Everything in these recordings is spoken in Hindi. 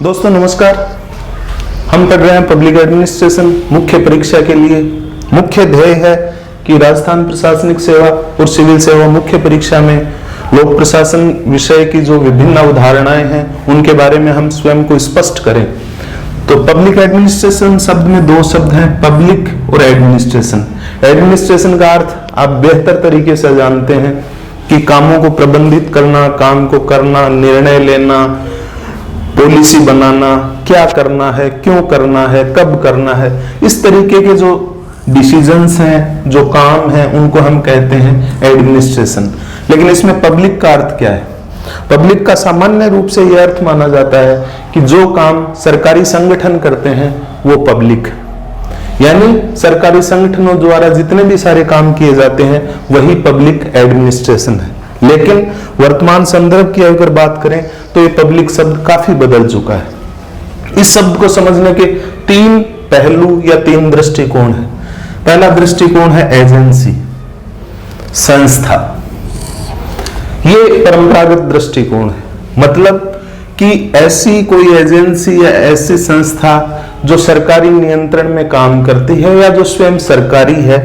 दोस्तों नमस्कार। हम पढ़ रहे हैं पब्लिक एडमिनिस्ट्रेशन मुख्य परीक्षा के लिए। मुख्य ध्येय है कि राजस्थान प्रशासनिक सेवा और सिविल सेवा मुख्य परीक्षा में लोक प्रशासन विषय की जो विभिन्न अवधारणाएं हैं उनके बारे में हम स्वयं को स्पष्ट करें। तो पब्लिक एडमिनिस्ट्रेशन शब्द में दो शब्द हैं, पब्लिक और एडमिनिस्ट्रेशन। एडमिनिस्ट्रेशन का अर्थ आप बेहतर तरीके से जानते हैं कि कामों को प्रबंधित करना, काम को करना, निर्णय लेना, पॉलिसी बनाना, क्या करना है, क्यों करना है, कब करना है, इस तरीके के जो डिसीजंस हैं, जो काम हैं, उनको हम कहते हैं एडमिनिस्ट्रेशन। लेकिन इसमें पब्लिक का अर्थ क्या है? पब्लिक का सामान्य रूप से यह अर्थ माना जाता है कि जो काम सरकारी संगठन करते हैं वो पब्लिक, यानी सरकारी संगठनों द्वारा जितने भी सारे काम किए जाते हैं वही पब्लिक एडमिनिस्ट्रेशन है। लेकिन वर्तमान संदर्भ की अगर बात करें तो ये पब्लिक शब्द काफी बदल चुका है। इस शब्द को समझने के तीन पहलू या तीन दृष्टिकोण है। पहला दृष्टिकोण है एजेंसी, संस्था। ये परंपरागत दृष्टिकोण है, मतलब कि ऐसी कोई एजेंसी या ऐसी संस्था जो सरकारी नियंत्रण में काम करती है या जो स्वयं सरकारी है,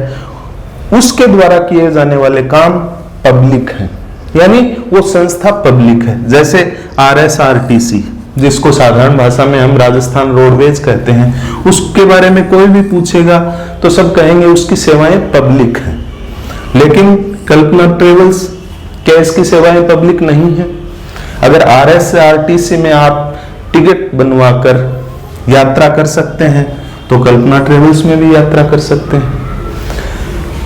उसके द्वारा किए जाने वाले काम पब्लिक हैं, यानी वो संस्था पब्लिक है। जैसे RSRTC, जिसको साधारण भाषा में हम राजस्थान रोडवेज कहते हैं, उसके बारे में कोई भी पूछेगा तो सब कहेंगे उसकी सेवाएं पब्लिक हैं। लेकिन कल्पना ट्रेवल्स, क्या इसकी सेवाएं पब्लिक नहीं है? अगर RSRTC में आप टिकट बनवाकर यात्रा कर सकते हैं तो कल्पना ट्रेवल्स में भी यात्रा कर सकते हैं।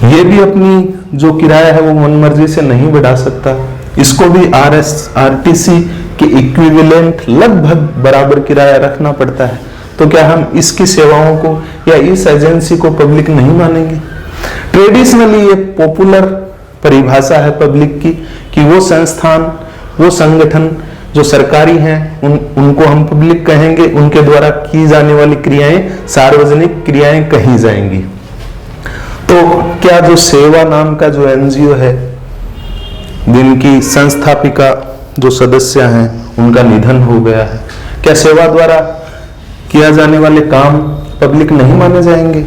ये भी अपनी जो किराया है वो मनमर्जी से नहीं बढ़ा सकता, इसको भी RSRTC के इक्विवेलेंट लगभग बराबर किराया रखना पड़ता है। तो क्या हम इसकी सेवाओं को या इस एजेंसी को पब्लिक नहीं मानेंगे? ट्रेडिशनली ये पॉपुलर परिभाषा है पब्लिक की कि वो संस्थान, वो संगठन जो सरकारी हैं उनको हम पब्लिक कहेंगे, उनके द्वारा की जाने वाली क्रियाएं सार्वजनिक क्रियाएं कही जाएंगी। तो क्या जो सेवा नाम का जो NGO है, जिनकी संस्थापिका जो सदस्य हैं उनका निधन हो गया है, क्या सेवा द्वारा किया जाने वाले काम पब्लिक नहीं माने जाएंगे?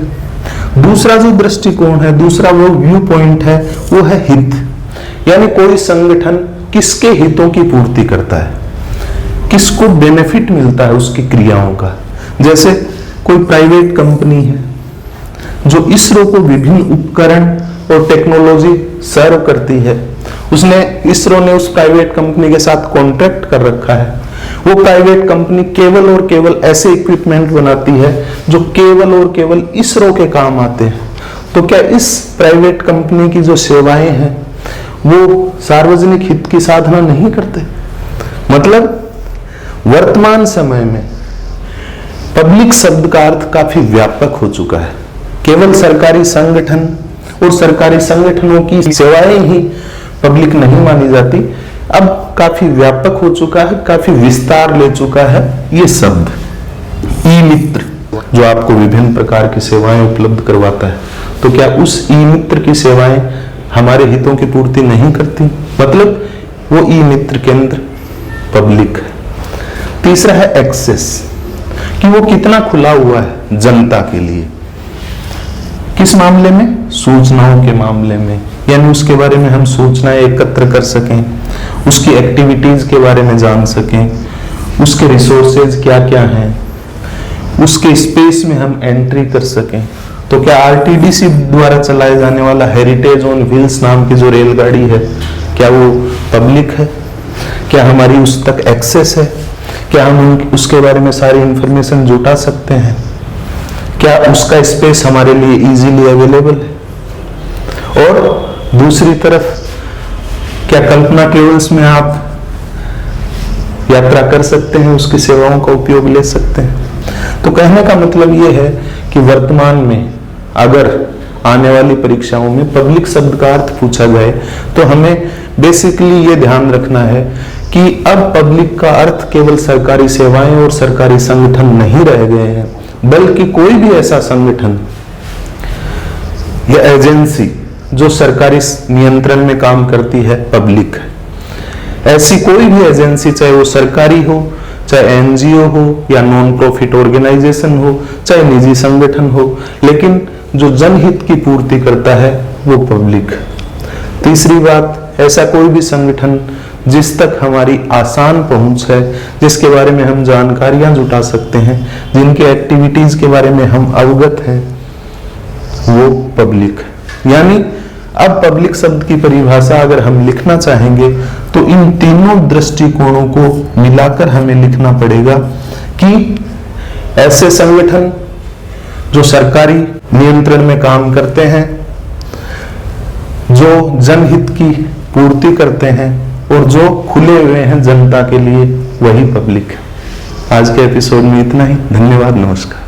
दूसरा जो दृष्टिकोण है, दूसरा वो व्यू पॉइंट है, वो है हित, यानी कोई संगठन किसके हितों की पूर्ति करता है, किसको बेनिफिट मिलता है उसकी क्रियाओं का। जैसे कोई प्राइवेट कंपनी है जो इसरो को विभिन्न उपकरण और टेक्नोलॉजी सर्व करती है, इसरो ने उस प्राइवेट कंपनी के साथ कॉन्ट्रैक्ट कर रखा है। वो प्राइवेट कंपनी केवल और केवल ऐसे इक्विपमेंट बनाती है जो केवल और केवल इसरो के काम आते हैं। तो क्या इस प्राइवेट कंपनी की जो सेवाएं हैं वो सार्वजनिक हित की साधना नहीं करते? मतलब वर्तमान समय में पब्लिक शब्द का अर्थ काफी व्यापक हो चुका है। केवल सरकारी संगठन और सरकारी संगठनों की सेवाएं ही पब्लिक नहीं मानी जाती, अब काफी व्यापक हो चुका है, काफी विस्तार ले चुका है ये शब्द। ई मित्र जो आपको विभिन्न प्रकार की सेवाएं उपलब्ध करवाता है, तो क्या उस ई मित्र की सेवाएं हमारे हितों की पूर्ति नहीं करती? मतलब वो ई मित्र केंद्र पब्लिक है। तीसरा है एक्सेस, कि वो कितना खुला हुआ है जनता के लिए। किस मामले में? सूचनाओं के मामले में, यानी उसके बारे में हम सूचनाएं एकत्र कर सकें, उसकी एक्टिविटीज के बारे में जान सकें, उसके रिसोर्सेज क्या क्या हैं, उसके स्पेस में हम एंट्री कर सकें। तो क्या RTDC द्वारा चलाए जाने वाला हेरिटेज ऑन व्हील्स नाम की जो रेलगाड़ी है, क्या वो पब्लिक है? क्या हमारी उस तक एक्सेस है? क्या हम उसके बारे में सारी इंफॉर्मेशन जुटा सकते हैं? क्या उसका स्पेस हमारे लिए इजीली अवेलेबल है? और दूसरी तरफ क्या कल्पना ट्रेवल्स में आप यात्रा कर सकते हैं, उसकी सेवाओं का उपयोग ले सकते हैं? तो कहने का मतलब ये है कि वर्तमान में अगर आने वाली परीक्षाओं में पब्लिक शब्द का अर्थ पूछा जाए तो हमें बेसिकली ये ध्यान रखना है कि अब पब्लिक का अर्थ केवल सरकारी सेवाएं और सरकारी संगठन नहीं रह गए हैं, बल्कि कोई भी ऐसा संगठन या एजेंसी जो सरकारी नियंत्रण में काम करती है पब्लिक है। ऐसी कोई भी एजेंसी, चाहे वो सरकारी हो चाहे एनजीओ हो या नॉन प्रॉफिट ऑर्गेनाइजेशन हो, चाहे निजी संगठन हो, लेकिन जो जनहित की पूर्ति करता है वो पब्लिक। तीसरी बात, ऐसा कोई भी संगठन जिस तक हमारी आसान पहुंच है, जिसके बारे में हम जानकारियां जुटा सकते हैं, जिनके एक्टिविटीज के बारे में हम अवगत हैं, वो पब्लिक। यानी अब पब्लिक शब्द की परिभाषा अगर हम लिखना चाहेंगे तो इन तीनों दृष्टिकोणों को मिलाकर हमें लिखना पड़ेगा कि ऐसे संगठन जो सरकारी नियंत्रण में काम करते हैं, जो जनहित की पूर्ति करते हैं और जो खुले हुए हैं जनता के लिए, वही पब्लिक। आज के एपिसोड में इतना ही। धन्यवाद, नमस्कार।